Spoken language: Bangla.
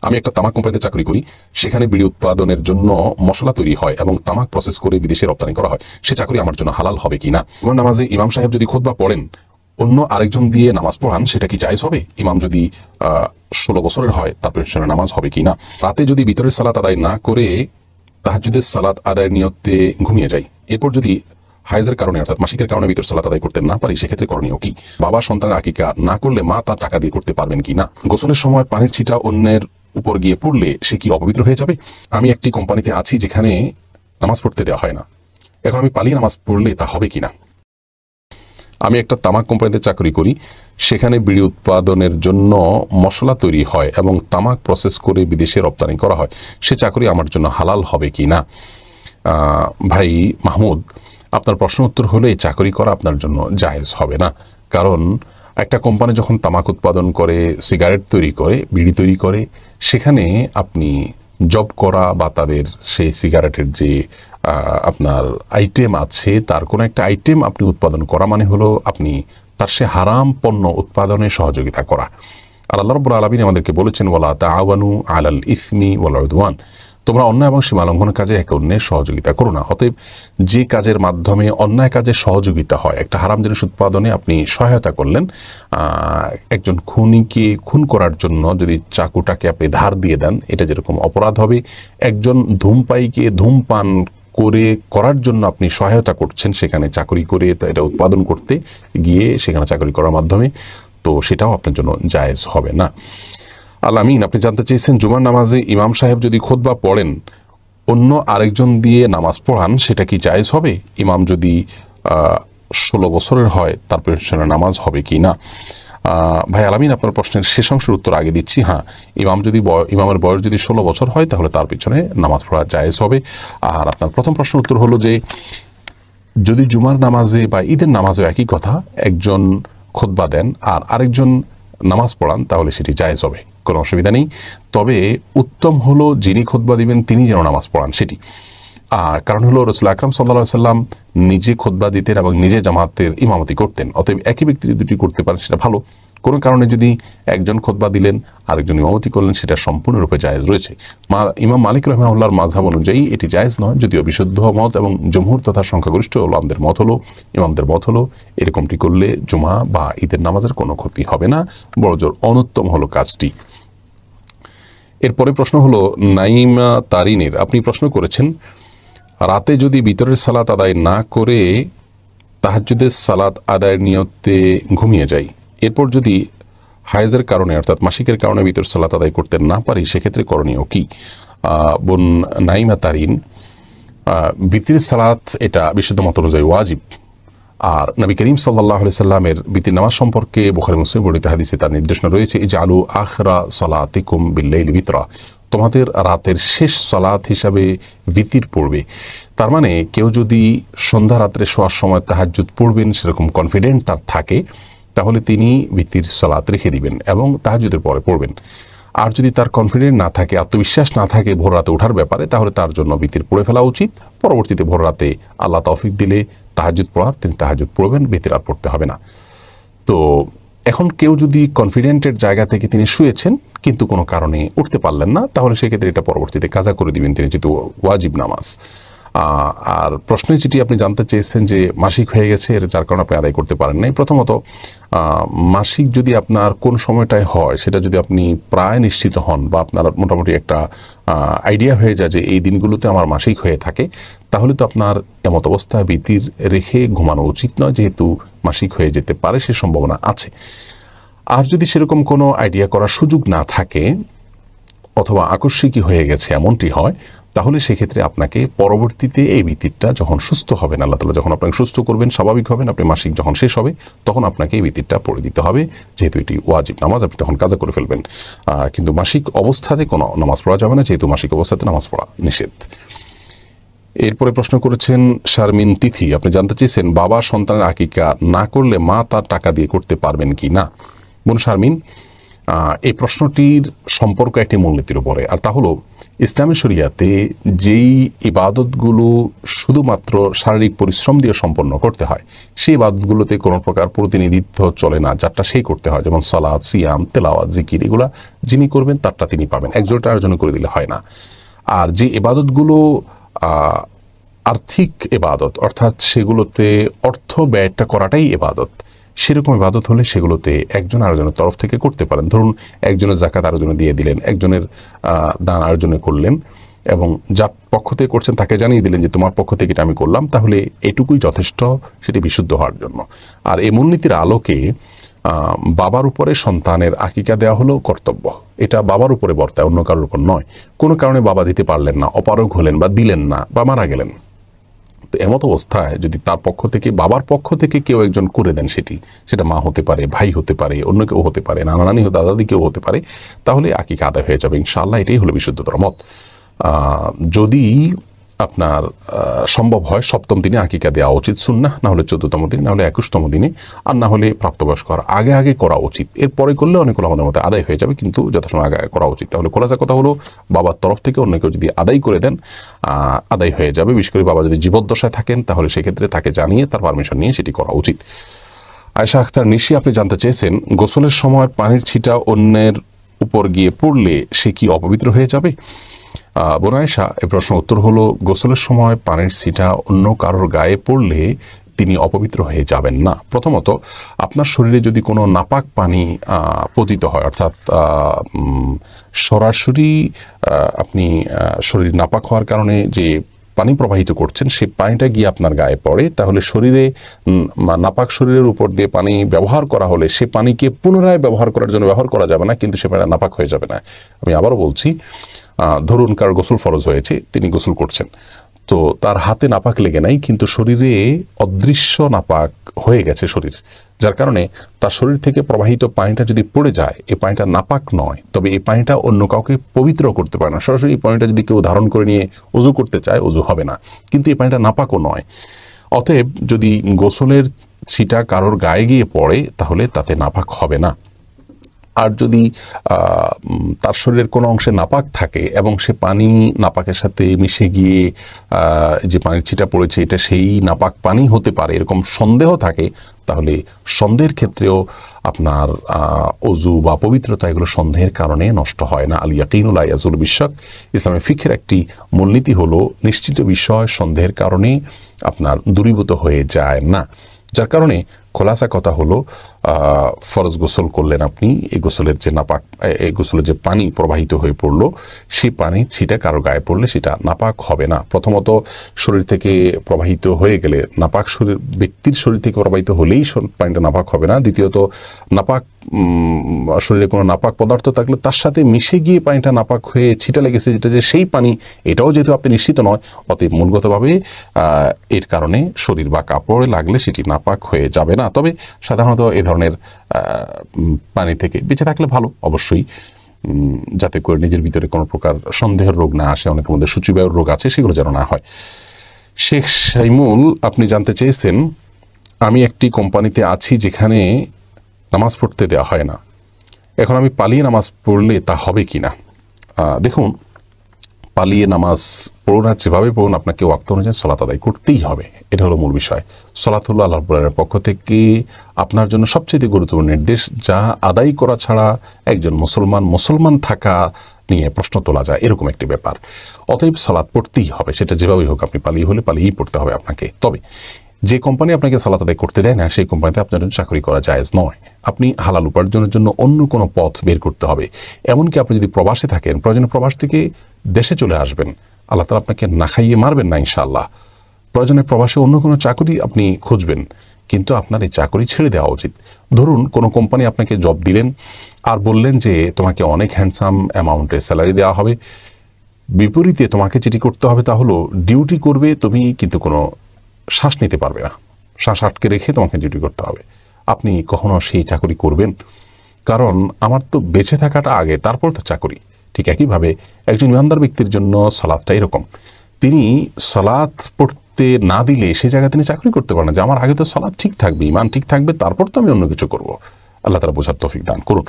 আমি একটা তামাক কোম্পানিতে চাকরি করি, সেখানে বিড়ি উৎপাদনের জন্য মশলা তৈরি হয় এবং তামাক প্রসেস করে বিদেশে রপ্তানি করা হয়। সে চাকরি আমার জন্য হালাল হবে কিনা? জুমার নামাজে ইমাম সাহেব যদি খুতবা পড়েন, অন্য আরেকজন দিয়ে নামাজ পড়ান, সেটা কি জায়েজ হবে? ইমাম যদি 16 বছরের হয়, তার পেছনে নামাজ হবে কিনা? রাতে যদি ভিতরের সালাত আদায় না করে তাহাজ্জুদের সালাত আদায়ের নিয়তে ঘুমিয়ে যাই, এরপর যদি হাইজের কারণে অর্থাৎ মাসিকের কারণে ভিতর সালাত আদায় করতে না পারি, সেক্ষেত্রে করণীয় কি? বাবা সন্তানের আকিকা না করলে মা তার টাকা দিয়ে করতে পারবেন কিনা? গোসলের সময় পানির ছিটা অন্যের উপর গিয়ে পড়লে সে কি অপবিত্র হয়ে যাবে? আমি একটি কোম্পানিতে আছি যেখানে নামাজ পড়তে দেওয়া হয় না, এখন আমি পালিয়ে নামাজ পড়লে তা হবে কিনা? আমি একটা তামাক কোম্পানিতে চাকরি করি, সেখানে বিড়ি উৎপাদনের জন্য মশলা তৈরি হয় এবং তামাক প্রসেস করে বিদেশে রপ্তানি করা হয়। সে চাকরি আমার জন্য হালাল হবে কি না? ভাই মাহমুদ, আপনার প্রশ্ন উত্তর হলে এই চাকরি করা আপনার জন্য জায়েজ হবে না। কারণ একটা কোম্পানি যখন তামাক উৎপাদন করে, সিগারেট তৈরি করে, বিড়ি তৈরি করে, সেখানে আপনি জব করা বা তাদের সেই সিগারেটের যে আপনার আইটেম আছে, তার কোনো একটা আইটেম আপনি উৎপাদন করা মানে হলো আপনি তার সে হারাম পণ্য উৎপাদনে সহযোগিতা করা। আর আল্লাহ রাব্বুল আলামিন আমাদেরকে বলেছেন, ওয়ালা তাআওয়ানু আলাল ইসমি ওয়াল উদওয়ান, তোমরা অন্যায় এবং সীমালঙ্ঘন কাজে একে অন্যের সহযোগিতা করো না। অতএব যে কাজের মাধ্যমে অন্যায় কাজে সহযোগিতা হয়, একটা হারাম জিনিস উৎপাদনে আপনি সহায়তা করলেন, একজন খুনিকে খুন করার জন্য যদি চাকুটাকে আপনি ধার দিয়ে দেন, এটা যেরকম অপরাধ হবে, একজন ধূমপায়ীকে ধূমপান করার জন্য আপনি সহায়তা করছেন, সেখানে চাকরি করে এটা উৎপাদন করতে গিয়ে সেখানে চাকরি করার মাধ্যমে, তো সেটাও আপনার জন্য জায়েজ হবে না। আলামিন, আপনি জানতে চেয়েছেন জুমার নামাজে ইমাম সাহেব যদি খুতবা পড়েন, অন্য আরেকজন দিয়ে নামাজ পড়ান, সেটা কি জায়েজ হবে? ইমাম যদি 16 বছরের হয়, তার পেছনে নামাজ হবে কি না? ভাই আলামিন, আপনার প্রশ্নের শেষ অংশের উত্তর আগে দিচ্ছি। হ্যাঁ, ইমামের বয়স যদি 16 বছর হয়, তাহলে তার পিছনে নামাজ পড়া জায়েজ হবে। আর আপনার প্রথম প্রশ্নের উত্তর হলো যে যদি জুমার নামাজে বা ঈদের নামাজে একই কথা, একজন খুতবা দেন আর আরেকজন নামাজ পড়ান, তাহলে সেটি জায়েজ হবে, কোনো অসুবিধা নেই। তবে উত্তম হলো যিনি খুতবা দিবেন তিনি যেন নামাজ পড়ান সেটি। কারণ হলো রাসূল আকরাম সাল্লাল্লাহু আলাইহি সাল্লাম নিজে খুতবা দিতেন এবং নিজে জামাতের ইমামতি করতেন। অতএব একই ব্যক্তি দুটি করতে পারেন, সেটা ভালো। কোনো কারণে যদি একজন খুতবা দিলেন, আরেকজন ইমামতি করলেন, সেটা সম্পূর্ণরূপে জায়েজ রয়েছে। ইমাম মালিক রাহিমাহুল্লাহর মাযহাব অনুযায়ী এটি জায়েজ নয়, যদিও বিশুদ্ধ মত এবং জমহুর তথা সংখ্যাগরিষ্ঠ উলামাদের মত হলো, ইমামদের মত হলো, এরকমটি করলে জুমা বা ঈদের নামাজের কোনো ক্ষতি হবে না, বড়জোর অনুত্তম হলো কাজটি। এরপরে প্রশ্ন হলো নাইমা তারিনের, আপনি প্রশ্ন করেছেন রাতে যদি ভিতরের সালাত আদায় না করে তাহাজ্জুদের সালাত আদায়ের নিয়তে ঘুমিয়ে যাই, এরপর যদি হায়েজের কারণে অর্থাৎ মাসিকের কারণে ভিতর সালাত আদায় করতে না পারি, সেক্ষেত্রে করণীয় কি? বোন নাইমা তারিন, ভিতরের সালাত এটা বিশুদ্ধ মত অনুযায়ী ওয়াজিব। আর নবী করিম সাল্লাল্লাহু আলাইহি সাল্লামের বিতির নামাজ সম্পর্কে বুখারী মুসলিম বর্ণিত হাদিসে তার নির্দেশনা রয়েছে, ইজআলু আখিরা সালাতিকুম বিল-লাইলি বিতরা, তোমাদের রাতের শেষ সালাত হিসাবে ভিতির পড়বে। তার মানে কেউ যদি সন্ধ্যা রাত্রে শোয়ার সময় তাহাজ্জুদ পড়বেন সেরকম কনফিডেন্ট তার থাকে, তাহলে তিনি ভিতির সালাত রেখে দিবেন এবং তাহাজ্জুদের পরে পড়বেন। আর যদি তার কনফিডেন্ট না থাকে, আত্মবিশ্বাস না থাকে ভোর রাতে ওঠার ব্যাপারে, তাহলে তার জন্য ভিতির পড়ে ফেলা উচিত। পরবর্তীতে ভোর রাতে আল্লাহ তৌফিক দিলে তাহাজ্জুদ পড়ার, তিনি তাহাজ্জুদ পড়বেন, ভিতির আর পড়তে হবে না। তো এখন কেউ যদি কনফিডেন্টের জায়গা থেকে তিনি শুয়েছেন কিন্তু কোনো কারণে উঠতে পারলেন না, তাহলে সেক্ষেত্রে এটা পরবর্তীতে কাজা করে দিবেন তিনি, যেহেতু ওয়াজিব নামাজ। আর প্রশ্নে যেটি আপনি জানতে চেয়েছেন যে মাসিক হয়ে গেছে, এর যার কারণে আপনি আদায় করতে পারেন নাই। প্রথমত মাসিক যদি আপনার কোন সময়টায় হয় সেটা যদি আপনি প্রায় নিশ্চিত হন বা আপনার মোটামুটি একটা আইডিয়া হয়ে যায় যে এই দিনগুলোতে আমার মাসিক হয়ে থাকে, তাহলে তো আপনার এমত অবস্থায় ভিতির রেখে ঘুমানো উচিত নয়, যেহেতু মাসিক হয়ে যেতে পারে সে সম্ভাবনা আছে। আর যদি সেরকম কোনো আইডিয়া করার সুযোগ না থাকে অথবা আকস্মিকই হয়ে গেছে এমনটি হয়, তাহলে সেক্ষেত্রে আপনাকে পরবর্তীতে এই ভিতিরটা যখন সুস্থ হবেন, আল্লাহ তাআলা যখন আপনাকে সুস্থ করবেন, স্বাভাবিক হবেন, আপনি মাসিক যখন শেষ হবে তখন আপনাকে এই ভিতিরটা পড়ে দিতে হবে, যেহেতু এটি ওয়াজিব নামাজ, আপনি তখন কাজা করে ফেলবেন। কিন্তু মাসিক অবস্থাতে কোনো নামাজ পড়া যাবে না, যেহেতু মাসিক অবস্থাতে নামাজ পড়া নিষেধ। এরপরে প্রশ্ন করেছেন শারমিন তিথি, আপনি জানতে চেয়েছেন বাবা সন্তানের আকিকা না করলে মা তার টাকা দিয়ে করতে পারবেন কি না। বোন শারমিন, এই প্রশ্নটির সম্পর্ক একটি মূলনীতির উপরে, আর তা হলো ইসলামী শরিয়াতে যেই ইবাদতগুলো শুধুমাত্র শারীরিক পরিশ্রম দিয়ে সম্পন্ন করতে হয় সেই ইবাদতগুলোতে কোনো প্রকার প্রতিনিধিত্ব চলে না, যারটা সেই করতে হয়, যেমন সালাত, সিয়াম, তেলাওয়াত, জিকির, এগুলা যিনি করবেন তারটা তিনি পাবেন, একজনটা আরেকজন করে দিলে হয় না। আর যে ইবাদতগুলো আর্থিক ইবাদত, অর্থাৎ সেগুলোতে অর্থ ব্যয়টা করাটাই ইবাদত, সেরকম ইবাদত হলে সেগুলোতে একজন আরেকজনের তরফ থেকে করতে পারেন। ধরুন একজনের জাকাত আরেকজনে দিয়ে দিলেন, একজনের দান আরেকজনে করলেন, এবং যার পক্ষ থেকে করছেন তাকে জানিয়ে দিলেন যে তোমার পক্ষ থেকে এটা আমি করলাম, তাহলে এটুকুই যথেষ্ট সেটি বিশুদ্ধ হওয়ার জন্য। আর এই মূলনীতির আলোকে বাবার উপরে সন্তানের আকিকা দেওয়া হলো কর্তব্য, এটা বাবার উপরে বর্তায়, অন্য কারোর উপর নয়। কোনো কারণে বাবা দিতে পারলেন না, অপারগ হলেন বা দিলেন না বা মারা গেলেন, তো এমত অবস্থায় যদি তার পক্ষ থেকে, বাবার পক্ষ থেকে কেউ একজন করে দেন সেটা মা হতে পারে, ভাই হতে পারে, অন্য কেউ হতে পারে, নানা নানি দাদা দাদি কেউ হতে পারে, তাহলে আকিকা আদায় হয়ে যাবে ইনশাআল্লাহ। এটাই হলো বিশুদ্ধতর মত। যদি আপনার সম্ভব হয় 7ম দিনে আকিকা দেওয়া উচিত সুন্নাহ, না হলে 14তম দিনে, না হলে 21তম দিনে, আর না হলে প্রাপ্তবয়স্ক হওয়ার আগে আগে করা উচিত। এরপরে করলে অনেকগুলো আমাদের মধ্যে আদায় হয়ে যাবে, কিন্তু যথাসময় আগে করা উচিত। তাহলে খোলাসা কথা হলো বাবার তরফ থেকে অন্য কেউ যদি আদায় করে দেন আদায় হয়ে যাবে। বিশেষ করে বাবা যদি জীবদ্দশায় থাকেন তাহলে সেক্ষেত্রে তাকে জানিয়ে তার পারমিশন নিয়ে সেটি করা উচিত। আয়েশা আক্তার নিশি আপনি জানতে চেয়েছেন, গোসলের সময় পানির ছিটা অন্যের উপর গিয়ে পড়লে সে কি অপবিত্র হয়ে যাবে? বোন আয়েশা, এই প্রশ্ন উত্তর হলো, গোসলের সময় পানির ছিটা অন্য কারোর গায়ে পড়লে তিনি অপবিত্র হয়ে যাবেন না। প্রথমত, আপনার শরীরে যদি কোনো নাপাক পানি পতিত হয়, অর্থাৎ সরাসরি আপনি শরীর নাপাক হওয়ার কারণে যে পানি প্রবাহিত করছেন সেই পানিটা গিয়ে আপনার গায়ে পড়ে, তাহলে শরীরে নাপাক শরীরের উপর দিয়ে পানি ব্যবহার করা হলে সে পানিকে পুনরায় ব্যবহার করার জন্য ব্যবহার করা যাবে না, কিন্তু সে পানি নাপাক হয়ে যাবে না। আমি আবারও বলছি, ধরুন কার গোসল ফরজ হয়েছে, তিনি গোসল করছেন, তো তার হাতে নাপাক লেগে নাই, কিন্তু শরীরে অদৃশ্য নাপাক হয়ে গেছে শরীর, যার কারণে তার শরীর থেকে প্রবাহিত পানিটা যদি পড়ে যায়, এই পানিটা নাপাক নয়, তবে এই পানিটা অন্য কাউকে পবিত্র করতে পারে না। সরাসরি এই পানিটা যদি কেউ ধারণ করে নিয়ে ওযু করতে চায়, ওযু হবে না, কিন্তু এই পানিটা নাপাকও নয়। অতএব যদি গোসলের ছিটা কারোর গায়ে গিয়ে পড়ে তাহলে তাতে নাপাক হবে না। আর যদি তার শরীরের কোনো অংশে নাপাক থাকে এবং সে পানি নাপাকের সাথে মিশে গিয়ে যে পানির ছিটা পড়েছে এটা সেই নাপাক পানি হতে পারে, এরকম সন্দেহ থাকে, তাহলে সন্দেহের ক্ষেত্রেও আপনার ওযু বা পবিত্রতা এগুলো সন্দেহের কারণে নষ্ট হয় না। আল ইয়াকিনু লা ইয়াজুল বিশক, ইসলামী ফিকহের একটি মূলনীতি হলো নিশ্চিত বিষয় সন্দেহের কারণে আপনার দূরীভূত হয়ে যায় না। যার কারণে খোলাসা কথা হলো, ফরজ গোসল করলেন আপনি, এই গোসলের যে নাপাক, এই গোসলের যে পানি প্রবাহিত হয়ে পড়লো সেই পানি ছিটা কারো গায়ে পড়লে সেটা নাপাক হবে না। প্রথমত শরীর থেকে প্রবাহিত হয়ে গেলে, নাপাক ব্যক্তির শরীর থেকে প্রবাহিত হলেই পানিটা নাপাক হবে না। দ্বিতীয়ত নাপাক শরীরে কোনো নাপাক পদার্থ থাকলে তার সাথে মিশে গিয়ে পানিটা নাপাক হয়ে ছিটা লেগেছে, যেটা যে সেই পানি, এটাও যেহেতু আপনি নিশ্চিত নয়, অতএব মূলগতভাবে এর কারণে শরীর বা কাপড়ে লাগলে সেটি নাপাক হয়ে যাবে না। তবে সাধারণত এ ধরনের পানি থেকে বেঁচে থাকলে ভালো অবশ্যই, যাতে করে নিজের ভিতরে কোনো প্রকার সন্দেহের রোগ না আসে, অনেকের মধ্যে সূচিবায়ুর রোগ আছে, সেগুলো যেন না হয়। শেখ শাইমুল আপনি জানতে চেয়েছেন, আমি একটি কোম্পানিতে আছি যেখানে নামাজ পড়তে দেওয়া হয় না, এখন আমি পালিয়ে নামাজ পড়লে তা হবে কি না? দেখুন, পালিয়ে নামাজ পড়ুন আর যেভাবে পড়ুন আপনাকে ওয়াক্ত অনুযায়ী সলাত আদায় করতেই হবে, এটা হলো মূল বিষয়। সলাত হলো আল্লাহ রাব্বুল আলামিনের পক্ষ থেকে আপনার জন্য সবচেয়ে গুরুত্বপূর্ণ নির্দেশ, যা আদায় করা ছাড়া একজন মুসলমান থাকা নিয়ে প্রশ্ন তোলা যায়, এরকম একটি ব্যাপার। অতএব সালাত পড়তেই হবে, সেটা যেভাবেই হোক, আপনি পালিয়ে হলে পালিয়েই পড়তে হবে আপনাকে। তবে যে কোম্পানি আপনাকে সালাত আদায় করতে দেয় না সেই কোম্পানিতে আপনার জন্য চাকরি করা জায়েজ নয়। আপনি হালাল উপার্জনের জন্য অন্য কোনো পথ বের করতে হবে। এমনকি আপনি যদি প্রবাসে থাকেন, প্রয়োজনে প্রবাস থেকে দেশে চলে আসবেন, আল্লাহ তাআলা আপনাকে না খাইয়ে মারবেন না ইনশাআল্লাহ। প্রয়োজনে প্রবাসে অন্য কোনো চাকরি আপনি খুঁজবেন, কিন্তু আপনার এই চাকরি ছেড়ে দেওয়া উচিত। ধরুন কোনো কোম্পানি আপনাকে জব দিলেন আর বললেন যে তোমাকে অনেক হ্যান্ডসাম অ্যামাউন্টে স্যালারি দেওয়া হবে, বিপরীতে তোমাকে যেটি করতে হবে তা হলো ডিউটি করবে তুমি, কিন্তু কোনো শ্বাস নিতে পারবে না, শ্বাস আটকে রেখে তোমাকে ডিউটি করতে হবে। আপনি কখনো সেই চাকরি করবেন? কারণ আমার তো বেঁচে থাকাটা আগে, তারপর তো চাকরি। ঠিক একইভাবে একজন ইমানদার ব্যক্তির জন্য সালাতটা এরকম, তিনি সালাত পড়তে না দিলে সেই জায়গায় তিনি চাকরি করতে পারেন না, যে আমার আগে তো সালাত ঠিক থাকবে, ইমান ঠিক থাকবে, তারপর তো আমি অন্য কিছু করব। আল্লাহ তাআলা বোঝার তৌফিক দান করুন।